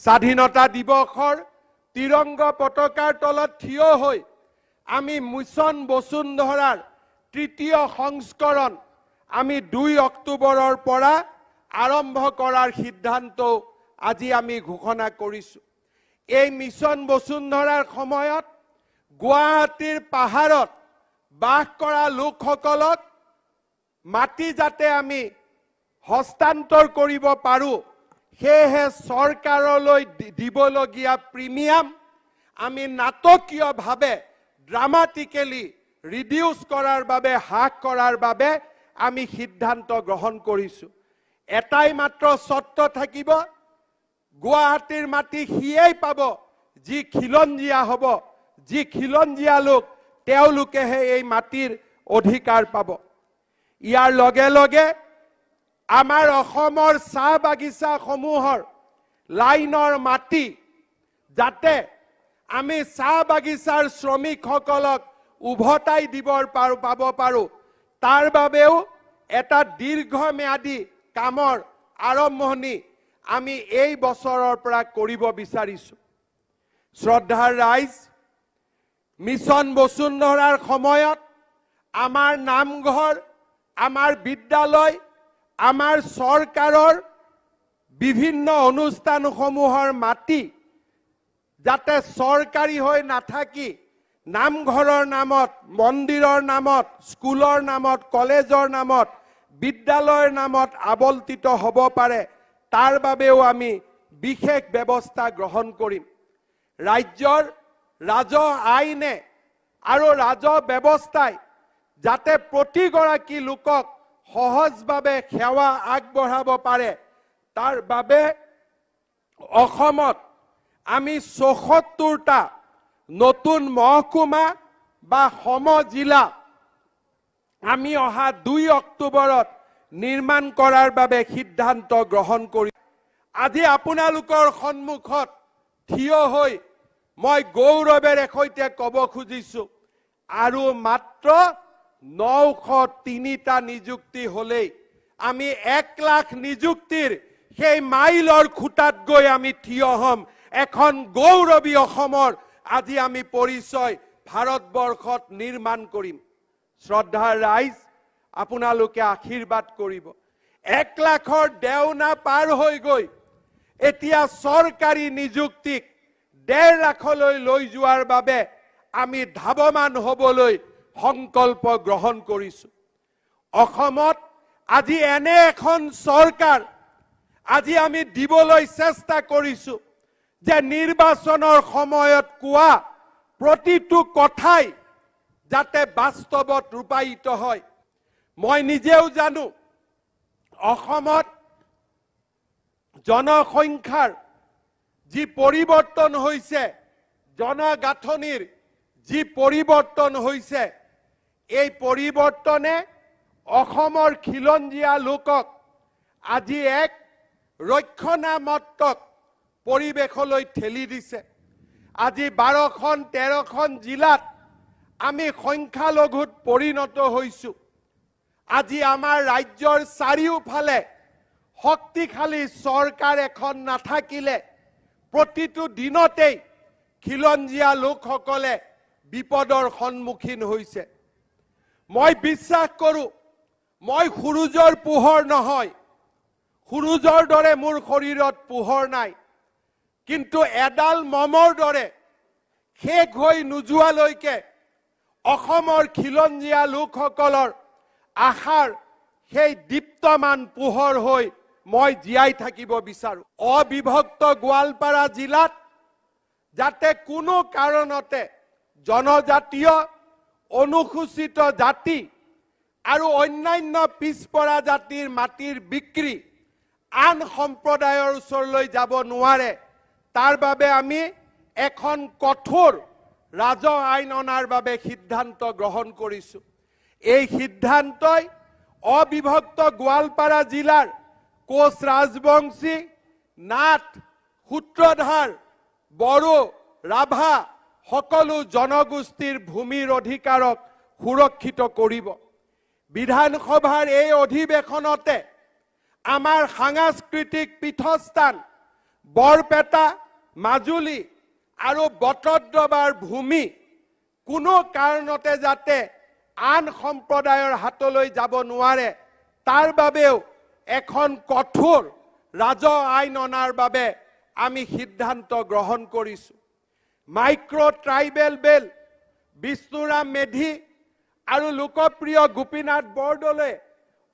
স্বাধীনতা দিৱসৰ তিৰংগ পতাকাৰ তলত থিয় হৈ আমি মিছন বসুন্ধৰাৰ তৃতীয় সংস্কৰণ আমি 2 অক্টোবৰৰ পৰা আৰম্ভ কৰাৰ সিদ্ধান্ত আজি আমি ঘোষণা কৰিছোঁ। এই মিছন বসুন্ধৰাৰ সময়ত গুৱাহাটীৰ পাহাৰত বাস কৰা লোকসকলক মাটি যাতে আমি হস্তান্তৰ কৰিব পাৰোঁ, সেয়েহে চৰকাৰলৈ দিবলগীয়া প্ৰিমিয়াম আমি নাটকীয়ভাৱে ড্ৰামাটিকেলি ৰিডিউচ কৰাৰ বাবে, হ্ৰাস কৰাৰ বাবে আমি সিদ্ধান্ত গ্ৰহণ কৰিছোঁ। এটাই মাত্ৰ চৰ্ত থাকিব, গুৱাহাটীৰ মাটি সিয়েই পাব যি খিলঞ্জীয়া হ'ব, যি খিলঞ্জীয়া লোক তেওঁলোকেহে এই মাটিৰ অধিকাৰ পাব। ইয়াৰ লগে লগে আমাৰ অসমৰ চাহ বাগিচাসমূহৰ লাইনৰ মাটি যাতে আমি চাহ বাগিচাৰ শ্ৰমিকসকলক উভতাই পাব পাৰোঁ, তাৰ বাবেও এটা দীৰ্ঘম্যাদী কামৰ আৰম্ভণি আমি এই বছৰৰ পৰা কৰিব বিচাৰিছোঁ। শ্ৰদ্ধাৰ ৰাইজ, মিছন বসুন্ধৰাৰ সময়ত আমাৰ নামঘৰ, আমাৰ বিদ্যালয়, আমাৰ চৰকাৰৰ বিভিন্ন অনুষ্ঠানসমূহৰ মাটি যাতে চৰকাৰী হৈ নাথাকি নামঘৰৰ নামত, মন্দিৰৰ নামত, স্কুলৰ নামত, কলেজৰ নামত, বিদ্যালয়ৰ নামত আবণ্টিত হ'ব পাৰে, তাৰ বাবেও আমি বিশেষ ব্যৱস্থা গ্ৰহণ কৰিম। ৰাজ্যৰ ৰাজহ আইনে আৰু ৰাজহ ব্যৱস্থাই যাতে প্ৰতিগৰাকী লোকক সহজভাৱে সেৱা আগবঢ়াব পাৰে, তাৰ বাবে অসমত আমি ৭৪টা নতুন মহকুমা বা সমজিলা আমি অহা 2 অক্টোবৰত নিৰ্মাণ কৰাৰ বাবে সিদ্ধান্ত গ্ৰহণ কৰি আজি আপোনালোকৰ সন্মুখত থিয় হৈ মই গৌৰৱেৰে সৈতে ক'ব খুজিছোঁ, আৰু মাত্ৰ 903টা নিযুক্তি হ'লেই আমি 1 লাখ নিযুক্তিৰ সেই মাইলৰ খুঁটাত গৈ আমি থিয় হ'ম। এখন গৌৰৱী অসমৰ আজি আমি পৰিচয় ভাৰতবৰ্ষত নিৰ্মাণ কৰিম। শ্ৰদ্ধাৰ ৰাইজ, আপোনালোকে আশীৰ্বাদ কৰিব। 1 লাখৰ দেওনা পাৰ হৈ গৈ এতিয়া চৰকাৰী নিযুক্তিক 1.5 লাখলৈ লৈ যোৱাৰ বাবে আমি ধাৱমান হ'বলৈ সংকল্প গ্ৰহণ কৰিছোঁ। অসমত আজি এনে এখন চৰকাৰ আজি আমি দিবলৈ চেষ্টা কৰিছোঁ যে নিৰ্বাচনৰ সময়ত কোৱা প্ৰতিটো কথাই যাতে বাস্তৱত ৰূপায়িত হয়। মই নিজেও জানো অসমত জনসংখ্যাৰ যি পৰিৱৰ্তন হৈছে, জনগাঁথনিৰ যি পৰিৱৰ্তন হৈছে, এই পৰিৱৰ্তনে অসমৰ খিলঞ্জীয়া লোকক আজি এক ৰক্ষণাত্মক পৰিৱেশলৈ ঠেলি দিছে। আজি 12খন 13খন জিলাত আমি সংখ্যালঘুত পৰিণত হৈছোঁ। আজি আমাৰ ৰাজ্যৰ চাৰিওফালে শক্তিশালী চৰকাৰ এখন নাথাকিলে প্ৰতিটো দিনতেই খিলঞ্জীয়া লোকসকলে বিপদৰ সন্মুখীন হৈছে। মই বিশ্বাস কৰোঁ, মই সূৰুজৰ পোহৰ নহয়, সূৰুজৰ দৰে মোৰ শৰীৰত পোহৰ নাই, কিন্তু এডাল মমৰ দৰে শেষ হৈ নোযোৱালৈকে অসমৰ খিলঞ্জীয়া লোকসকলৰ আশাৰ সেই দীপ্তমান পোহৰ হৈ মই জীয়াই থাকিব বিচাৰোঁ। অবিভক্ত গোৱালপাৰা জিলাত যাতে কোনো কাৰণতে জনজাতীয়, অনুসূচিত জাতি আৰু অন্যান্য পিছপৰা জাতিৰ মাটিৰ বিক্ৰী আন সম্প্ৰদায়ৰ ওচৰলৈ যাব নোৱাৰে, তাৰ বাবে আমি এখন কঠোৰ ৰাজহ আইন অনাৰ বাবে সিদ্ধান্ত গ্ৰহণ কৰিছোঁ। এই সিদ্ধান্তই অবিভক্ত গোৱালপাৰা জিলাৰ কোচ ৰাজবংশী, নাথ, সূত্ৰধাৰ, বড়ো, ৰাভা সকলো জনগোষ্ঠীৰ ভূমিৰ অধিকাৰক সুৰক্ষিত কৰিব। বিধানসভাৰ এই অধিৱেশনতে আমাৰ সাংস্কৃতিক পীঠস্থান বৰপেটা মাজুলী আৰু বটদ্ৰৱাৰ ভূমি কোনো কাৰণতে যাতে আন সম্প্ৰদায়ৰ হাতলৈ যাব নোৱাৰে তাৰ বাবেও এখন কঠোৰ ৰাজহ আইন অনাৰ বাবে আমি সিদ্ধান্ত গ্ৰহণ কৰিছো। মাইক্ৰ ট্ৰাইবেল বেল বিষ্ণুৰাম মেধি আৰু লোকপ্ৰিয় গোপীনাথ বৰদলৈ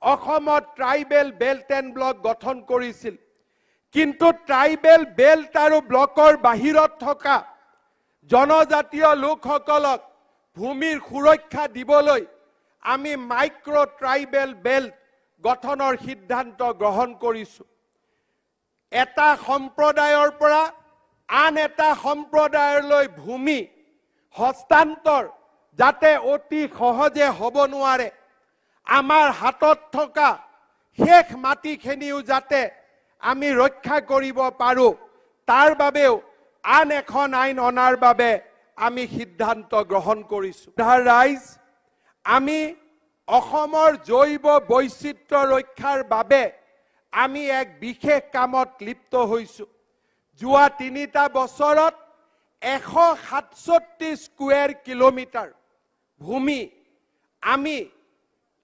অসমত ট্ৰাইবেল বেল্ট এণ্ড ব্লক গঠন কৰিছিল। কিন্তু ট্ৰাইবেল বেল্ট আৰু ব্লকৰ বাহিৰত থকা জনজাতীয় লোকসকলক ভূমিৰ সুৰক্ষা দিবলৈ আমি মাইক্ৰ ট্ৰাইবেল বেল্ট গঠনৰ সিদ্ধান্ত গ্ৰহণ কৰিছো। এটা সম্প্ৰদায়ৰ পৰা আন এটা সম্প্ৰদায়লৈ ভূমি হস্তান্তৰ যাতে অতি সহজে হ'ব নোৱাৰে, আমাৰ হাতত থকা শেষ মাটিখিনিও যাতে আমি ৰক্ষা কৰিব পাৰো, তাৰ বাবেও আন এখন আইন অনাৰ বাবে আমি সিদ্ধান্ত গ্ৰহণ কৰিছো। ৰাইজ, আমি অসমৰ জৈৱ বৈচিত্ৰ্য ৰক্ষাৰ বাবে আমি এক বিশেষ কামত লিপ্ত হৈছো। যোৱা 3টা বছৰত 167 স্কুৱেৰ কিলোমিটাৰ ভূমি আমি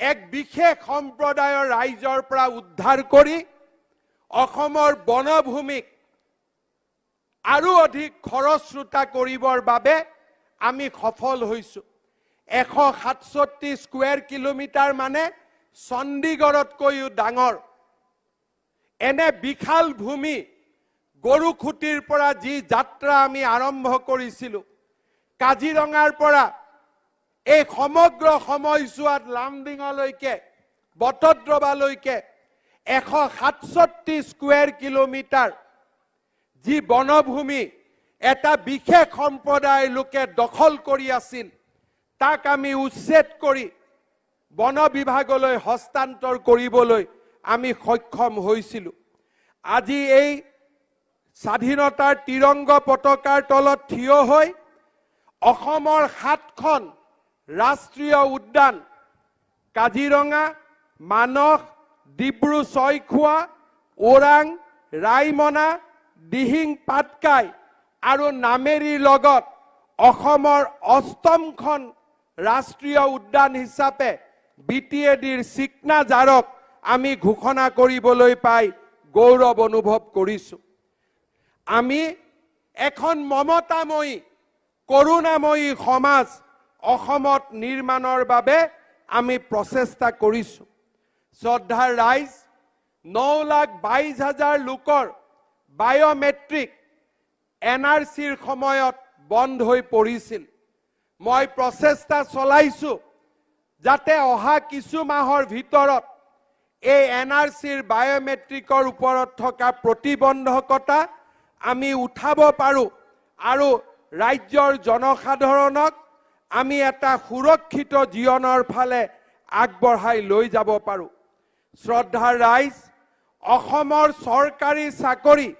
এক বিশেষ সম্প্ৰদায়ৰ ৰাইজৰ পৰা উদ্ধাৰ কৰি অসমৰ বনভূমিক আৰু অধিক খৰস্ৰোতা কৰিবৰ বাবে আমি সফল হৈছো। 167 স্কুৱেৰ কিলোমিটাৰ মানে চণ্ডীগড়তকৈও ডাঙৰ এনে বিশাল ভূমি গৰুখুটিৰ পৰা যি যাত্ৰা আমি আৰম্ভ কৰিছিলো, কাজিৰঙাৰ পৰা এই সমগ্ৰ সময়ছোৱাত লামডিঙলৈকে বটদ্ৰৱালৈকে 167 স্কুৱেৰ কিলোমিটাৰ যি বনভূমি এটা বিশেষ সম্প্ৰদায়ৰ লোকে দখল কৰি আছিল, তাক আমি উচ্ছেদ কৰি বন বিভাগলৈ হস্তান্তৰ কৰিবলৈ আমি সক্ষম হৈছিলো। আজি এই স্বাধীনতাৰ তিৰংগ পতাকাৰ তলত থিয় হৈ অসমৰ 7খন ৰাষ্ট্ৰীয় উদ্যান কাজিৰঙা, মানস, ডিব্ৰু ছৈখোৱা, ওৰাং, ৰাইমনা, দিহিং পাটকাই আৰু নামেৰীৰ লগত অসমৰ 8খন ৰাষ্ট্ৰীয় উদ্যান হিচাপে BTADৰ চিকনাঝাৰক আমি ঘোষণা কৰিবলৈ পাই গৌৰৱ অনুভৱ কৰিছো। আমি এখন মমতাময়ী কৰুণাময়ী সমাজ অসমত নিৰ্মাণৰ বাবে আমি প্ৰচেষ্টা কৰিছো। শ্ৰদ্ধাৰ ৰাইজ, 9,22,000 লোকৰ বায়োমেট্ৰিক NRCৰ সময়ত বন্ধ হৈ পৰিছিল। মই প্ৰচেষ্টা চলাইছো যাতে অহা কিছু মাহৰ ভিতৰত এই NRCৰ বায়োমেট্ৰিকৰ ওপৰত থকা প্ৰতিবন্ধকতা আমি উঠাব পাৰো আৰু ৰাজ্যৰ জনসাধাৰণক আমি এটা সুৰক্ষিত জীৱনৰ ফালে আগবঢ়াই লৈ যাব পাৰো। শ্ৰদ্ধাৰ ৰাইজ, অসমৰ চৰকাৰী চাকৰি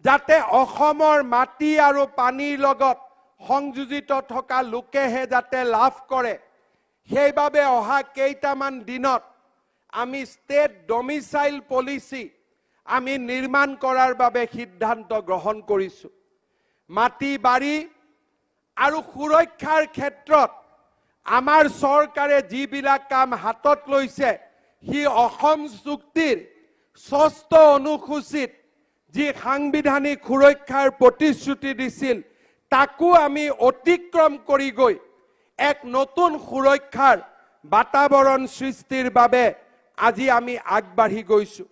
যাতে অসমৰ মাটি আৰু পানীৰ লগত সংযোজিত থকা লোকেহে যাতে লাভ কৰে, সেইবাবে অহা কেইটামান দিনত আমি ষ্টেট ডমিচাইল পলিচি আমি নিৰ্মাণ কৰাৰ বাবে সিদ্ধান্ত গ্ৰহণ কৰিছো। মাটি বাৰী আৰু সুৰক্ষাৰ ক্ষেত্ৰত আমাৰ চৰকাৰে যিবিলাক কাম হাতত লৈছে, সি অসম চুক্তিৰ 6ষ্ঠ অনুসূচিত যি সাংবিধানিক সুৰক্ষাৰ প্ৰতিশ্ৰুতি দিছিল, তাকো আমি অতিক্ৰম কৰি গৈ এক নতুন সুৰক্ষাৰ বাতাবৰণ সৃষ্টিৰ বাবে আজি আমি আগবাঢ়ি গৈছো।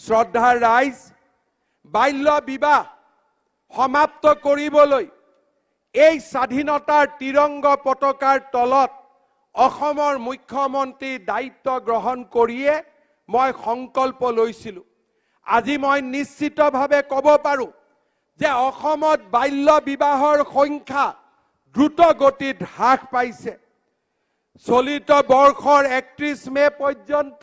শ্ৰদ্ধাৰ ৰাইজ, বাল্য বিবাহ সমাপ্ত কৰিবলৈ এই স্বাধীনতাৰ তিৰংগ পতাকাৰ তলত অসমৰ মুখ্যমন্ত্ৰী দায়িত্ব গ্ৰহণ কৰিয়ে মই সংকল্প লৈছিলো। আজি মই নিশ্চিতভাৱে ক'ব পাৰো যে অসমত বাল্য বিবাহৰ সংখ্যা দ্ৰুত গতিত হ্ৰাস পাইছে। চলিত বৰ্ষৰ 31 মে পৰ্যন্ত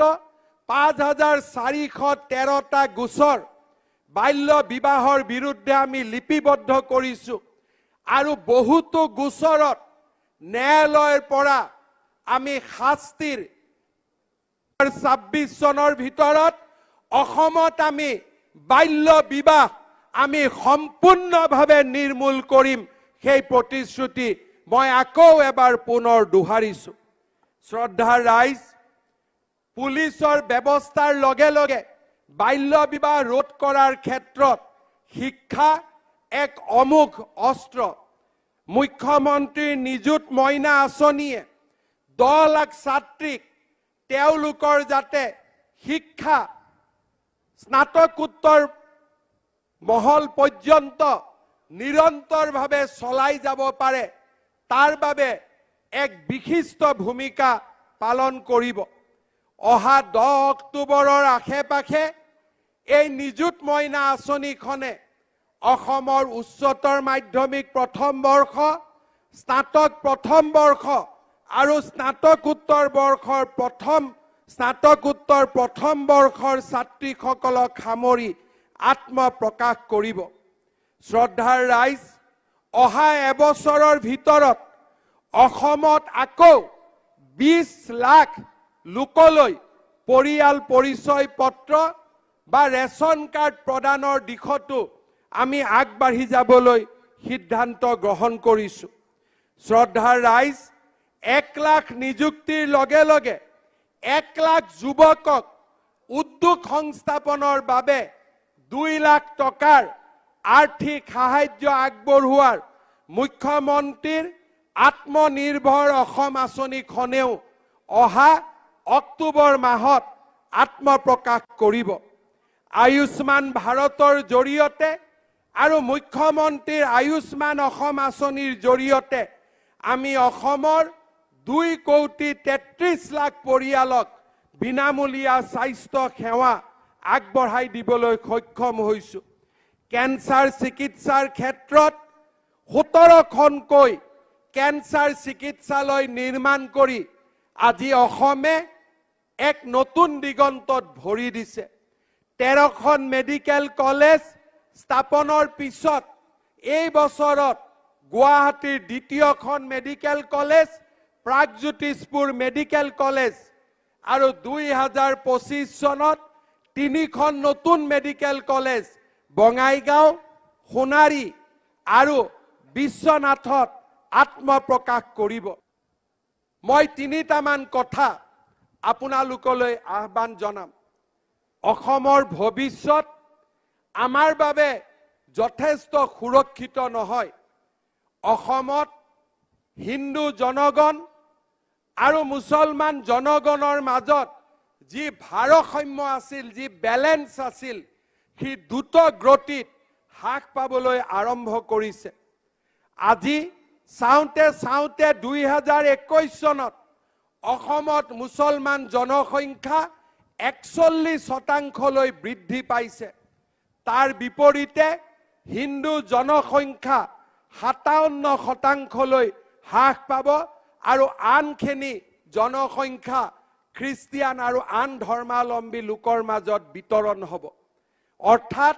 5,413টা গোচৰ বাল্য বিবাহৰ বিৰুদ্ধে আমি লিপিবদ্ধ কৰিছো আৰু বহুতো গোচৰত ন্যায়ালয়ৰ পৰা আমি শাস্তিৰ 26 চনৰ ভিতৰত অসমত আমি বাল্য বিবাহ আমি সম্পূৰ্ণভাৱে নিৰ্মূল কৰিম সেই প্ৰতিশ্ৰুতি মই আকৌ এবাৰ পুনৰ দোহাৰিছো। শ্ৰদ্ধাৰ ৰাইজ, পুলিচৰ ব্যৱস্থাৰ লগে লগে বাল্য বিবাহ ৰোধ কৰাৰ ক্ষেত্ৰত শিক্ষা এক অমোঘ অস্ত্ৰ। মুখ্যমন্ত্ৰীৰ নিযুত মইনা আঁচনিয়ে 10 লাখ ছাত্ৰীক তেওঁলোকৰ যাতে শিক্ষা স্নাতকোত্তৰ মহল পৰ্যন্ত নিৰন্তৰভাৱে চলাই যাব পাৰে তাৰ বাবে এক বিশিষ্ট ভূমিকা পালন কৰিব। অহা 10 অক্টোবৰৰ আশে-পাশে এই নিযুত মইনা আঁচনিখনে অসমৰ উচ্চতৰ মাধ্যমিক প্ৰথম বৰ্ষ, স্নাতক প্ৰথম বৰ্ষ আৰু স্নাতকোত্তৰ প্ৰথম বৰ্ষৰ ছাত্ৰীসকলক সামৰি আত্মপ্ৰকাশ কৰিব। শ্ৰদ্ধাৰ ৰাইজ, অহা এবছৰৰ ভিতৰত অসমত আকৌ 20 লাখ লোকলৈ পৰিয়াল পৰিচয় পত্ৰ বা ৰেচন কাৰ্ড প্ৰদানৰ দিশতো আমি আগবাঢ়ি যাবলৈ সিদ্ধান্ত গ্ৰহণ কৰিছোঁ। শ্ৰদ্ধাৰ ৰাইজ, 1 লাখ নিযুক্তিৰ লগে লগে 1 লাখ যুৱকক উদ্যোগ সংস্থাপনৰ বাবে 2 লাখ টকাৰ আৰ্থিক সাহায্য আগবঢ়োৱাৰ মুখ্যমন্ত্ৰীৰ আত্মনিৰ্ভৰ অসম আঁচনিখনেও অহা অক্টোবৰ মাহত আত্মপ্ৰকাশ কৰিব। আয়ুষ্মান ভাৰতৰ জৰিয়তে আৰু মুখ্যমন্ত্ৰীৰ আয়ুষ্মান অসম আঁচনিৰ জৰিয়তে আমি অসমৰ 2,33 লাখ পৰিয়ালক বিনামূলীয়া স্বাস্থ্য সেৱা আগবঢ়াই দিবলৈ সক্ষম হৈছোঁ। কেন্সাৰ চিকিৎসাৰ ক্ষেত্ৰত 17খনকৈ কেন্সাৰ চিকিৎসালয় নিৰ্মাণ কৰি আজি অসমে এক নতুন দিগন্তত ভৰি দিছে। 13খন মেডিকেল কলেজ স্থাপনৰ পিছত এই বছৰত গুৱাহাটীৰ 2য়খন medical college, Pragjyotishpur medical college আৰু 2025 চনত 3খন নতুন মেডিকেল কলেজ বঙাইগাঁও, সোণাৰী আৰু বিশ্বনাথত আত্মপ্ৰকাশ কৰিব। মই 3টামান কথা আপোনালোকলৈ আহ্বান জনাম। অসমৰ ভৱিষ্যত আমাৰ বাবে যথেষ্ট সুৰক্ষিত নহয়। অসমত হিন্দু জনগণ আৰু মুছলমান জনগণৰ মাজত যি ভাৰসাম্য আছিল, যি বেলেন্স আছিল, সি দ্ৰুত গতিত হ্ৰাস পাবলৈ আৰম্ভ কৰিছে। আজি চাওঁতে 2021 চনত অসমত মুছলমান জনসংখ্যা 41% বৃদ্ধি পাইছে। তাৰ বিপৰীতে হিন্দু জনসংখ্যা 57% হ্ৰাস পাব আৰু আনখিনি জনসংখ্যা খ্ৰীষ্টিয়ান আৰু আন ধৰ্মাৱলম্বী লোকৰ মাজত বিতৰণ হ'ব। অৰ্থাৎ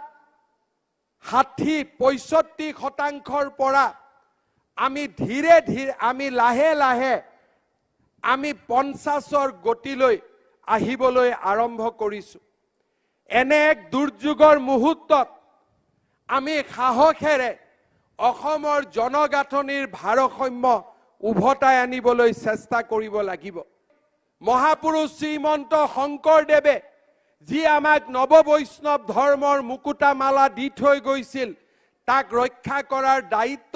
60-65%ৰ পৰা আমি ধীৰে ধীৰে আমি লাহে লাহে আমি 50ৰ গতিলৈ আহিবলৈ আৰম্ভ কৰিছোঁ। এনে এক দুৰ্যোগৰ মুহূৰ্তত আমি সাহসেৰে অসমৰ জনগাঁথনিৰ ভাৰসাম্য উভতাই আনিবলৈ চেষ্টা কৰিব লাগিব। মহাপুৰুষ শ্ৰীমন্ত শংকৰদেৱে যি আমাক নৱবৈষ্ণৱ ধৰ্মৰ মুকুতামালা দি থৈ গৈছিল, তাক ৰক্ষা কৰাৰ দায়িত্ব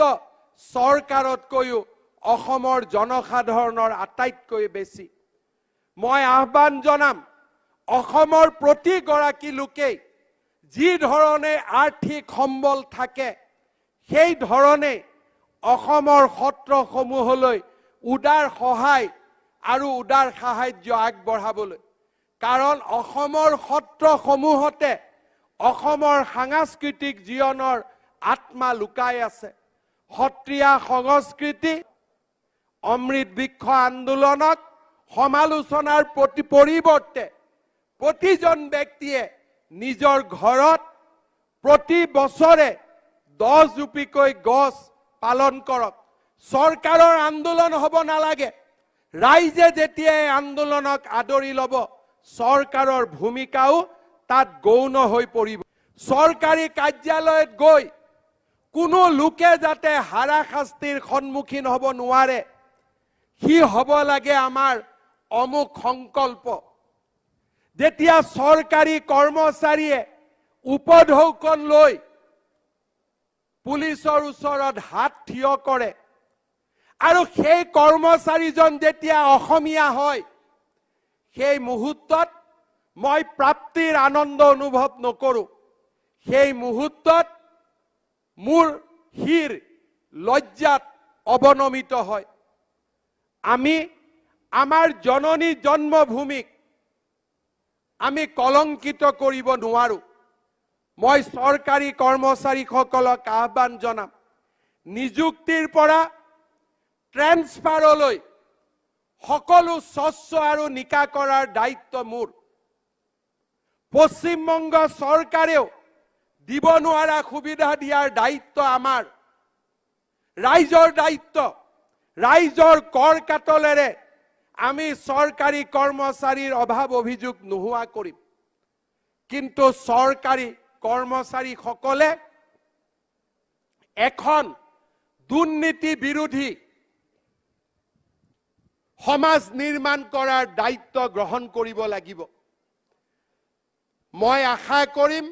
চৰকাৰতকৈও অসমৰ জনসাধাৰণৰ আটাইতকৈ বেছি। মই আহ্বান জনাম, অসমৰ প্ৰতিগৰাকী লোকেই যি ধৰণে আৰ্থিক সম্বল থাকে সেই ধৰণে অসমৰ সত্ৰসমূহলৈ উদাৰ সহায় আৰু উদাৰ সাহায্য আগবঢ়াবলৈ। কাৰণ অসমৰ সত্ৰসমূহতে অসমৰ সাংস্কৃতিক জীৱনৰ আত্মা লুকাই আছে। সত্ৰীয়া সংস্কৃতি অমৃত বৃক্ষ আন্দোলনক সমালোচনাৰ পৰিৱৰ্তে প্ৰতিজন ব্যক্তিয়ে নিজৰ ঘৰত প্ৰতি বছৰে 10 জোপিকৈ গছ পালন কৰক। চৰকাৰৰ আন্দোলন হ'ব নালাগে। ৰাইজে যেতিয়া এই আন্দোলনক আদৰি ল'ব, চৰকাৰৰ ভূমিকাও তাত গৌণ হৈ পৰিব। চৰকাৰী কাৰ্যালয়ত গৈ কোনো লোকে যাতে হাৰাশাস্তিৰ সন্মুখীন হ'ব নোৱাৰে, সি হ'ব লাগে আমাৰ অমুক সংকল্প। যেতিয়া চৰকাৰী কৰ্মচাৰীয়ে উপঢৌকন লৈ পুলিচৰ ওচৰত হাত থিয় কৰে আৰু সেই কৰ্মচাৰীজন যেতিয়া অসমীয়া হয়, সেই মুহূৰ্তত মই প্ৰাপ্তিৰ আনন্দ অনুভৱ নকৰোঁ। সেই মুহূৰ্তত মোৰ শিৰ লজ্জাত অৱনমিত হয়। আমি আমাৰ জননী জন্মভূমিক আমি কলংকিত কৰিব নোৱাৰোঁ। মই চৰকাৰী কৰ্মচাৰীসকলক আহ্বান জনাম, নিযুক্তিৰ পৰা ট্ৰেন্সফাৰলৈ সকলো স্বচ্ছ আৰু নিকা কৰাৰ দায়িত্ব মোৰ। পশ্চিমবংগ চৰকাৰেও দিব নোৱাৰা সুবিধা দিয়াৰ দায়িত্ব আমাৰ। ৰাইজৰ দায়িত্ব, ৰাইজৰ কৰ কাটলেৰে আমি চৰকাৰী কৰ্মচাৰীৰ অভাৱ অভিযোগ নোহোৱা কৰিম। কিন্তু চৰকাৰী কৰ্মচাৰীসকলে এখন দুৰ্নীতি বিৰোধী সমাজ নিৰ্মাণ কৰাৰ দায়িত্ব গ্ৰহণ কৰিব লাগিব। মই আশা কৰিম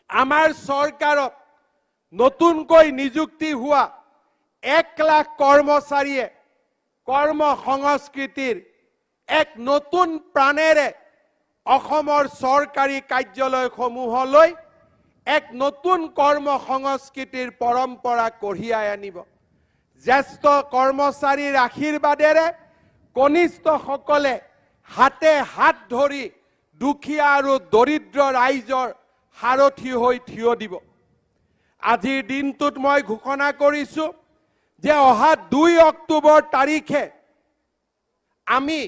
আমাৰ চৰকাৰত নতুনকৈ নিযুক্তি হোৱা 1 লাখ কৰ্মচাৰীয়ে কৰ্ম সংস্কৃতিৰ এক নতুন প্ৰাণেৰে অসমৰ চৰকাৰী কাৰ্যালয়সমূহলৈ এক নতুন কৰ্ম সংস্কৃতিৰ পৰম্পৰা কঢ়িয়াই আনিব। জ্যেষ্ঠ কৰ্মচাৰীৰ আশীৰ্বাদেৰে কনিষ্ঠসকলে হাতে হাত ধৰি দুখীয়া আৰু দৰিদ্ৰ ৰাইজৰ সাৰথি হৈ থিয় দিব। আজিৰ দিনটোত মই ঘোষণা কৰিছোঁ যে অহা 2 অক্টোবৰ তাৰিখে আমি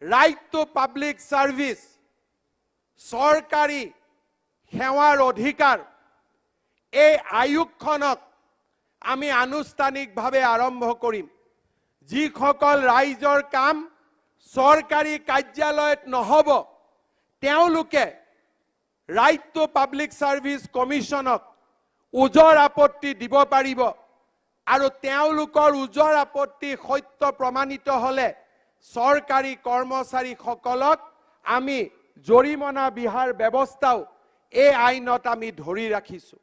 ৰাইট টু পাব্লিক সাৰ্ভিস, চৰকাৰী সেৱাৰ অধিকাৰ, এই আয়োগখনক আমি আনুষ্ঠানিকভাৱে আৰম্ভ কৰিম। যিসকল ৰাইজৰ কাম চৰকাৰী কাৰ্যালয়ত নহ'ব, তেওঁলোকে ৰাইট টু পাব্লিক সাৰ্ভিস কমিশনক উজৰ আপত্তি দিব পাৰিব আৰু তেওঁলোকৰ উজৰ আপত্তি সত্য প্ৰমাণিত হ'লে চৰকাৰী কৰ্মচাৰীসকলক আমি জৰিমনা বিহাৰ ব্যৱস্থাও এই আইনত আমি ধৰি ৰাখিছোঁ।